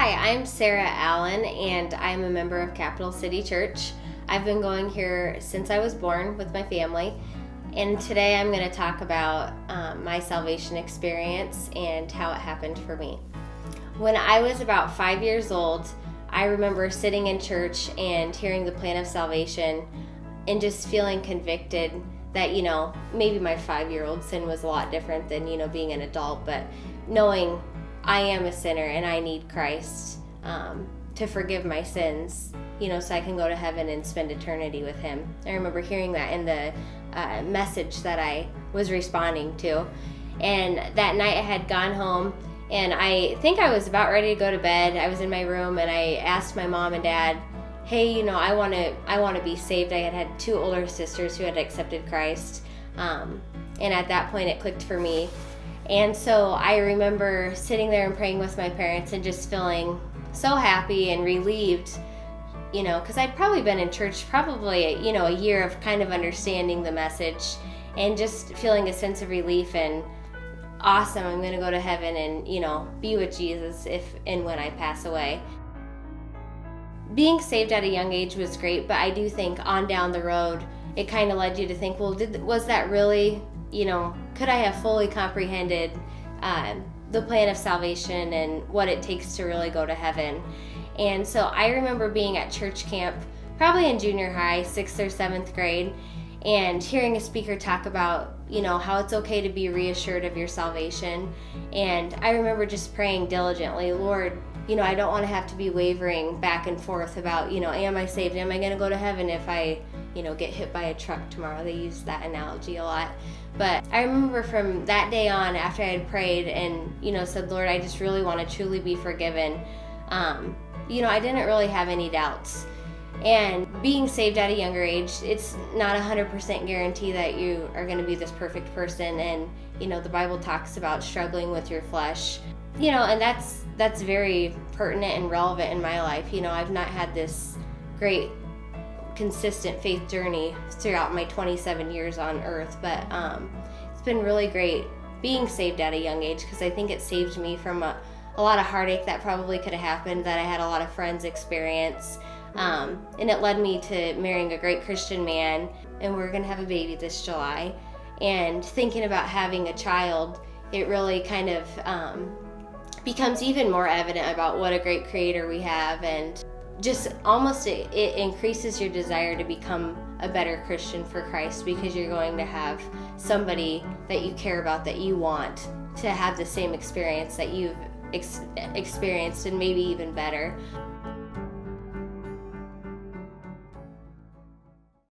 Hi, I'm Sara Allen, and I'm a member of Capital City Church. I've been going here since I was born with my family, and today I'm going to talk about my salvation experience and how it happened for me. When I was about 5 years old, I remember sitting in church and hearing the plan of salvation and just feeling convicted that, maybe my 5-year-old sin was a lot different than, being an adult, but knowing I am a sinner and I need Christ to forgive my sins, so I can go to heaven and spend eternity with Him. I remember hearing that in the message that I was responding to. And that night I had gone home, and I think I was about ready to go to bed. I was in my room, and I asked my mom and dad, hey, I want to be saved. I had 2 older sisters who had accepted Christ. And at that point it clicked for me. And so I remember sitting there and praying with my parents and just feeling so happy and relieved, because I'd probably been in church probably, a year of kind of understanding the message and just feeling a sense of relief and awesome, I'm going to go to heaven and, be with Jesus if and when I pass away. Being saved at a young age was great, but I do think on down the road, it kind of led you to think, well, was that really, could I have fully comprehended the plan of salvation and what it takes to really go to heaven? And so I remember being at church camp, probably in junior high, 6th or 7th grade, and hearing a speaker talk about, how it's okay to be reassured of your salvation. And I remember just praying diligently, Lord, I don't want to have to be wavering back and forth about, am I saved? Am I going to go to heaven if I, get hit by a truck tomorrow? They use that analogy a lot. But I remember from that day on, after I had prayed and, said, Lord, I just really want to truly be forgiven, I didn't really have any doubts. And being saved at a younger age, it's not 100% guarantee that you are going to be this perfect person. And, the Bible talks about struggling with your flesh, and that's very pertinent and relevant in my life. I've not had this great consistent faith journey throughout my 27 years on earth, but it's been really great being saved at a young age, because I think it saved me from a lot of heartache that probably could have happened that I had a lot of friends experience. And it led me to marrying a great Christian man, and we're going to have a baby this July. And thinking about having a child, it really kind of becomes even more evident about what a great creator we have, and just almost it increases your desire to become a better Christian for Christ, because you're going to have somebody that you care about, that you want to have the same experience that you've experienced, and maybe even better.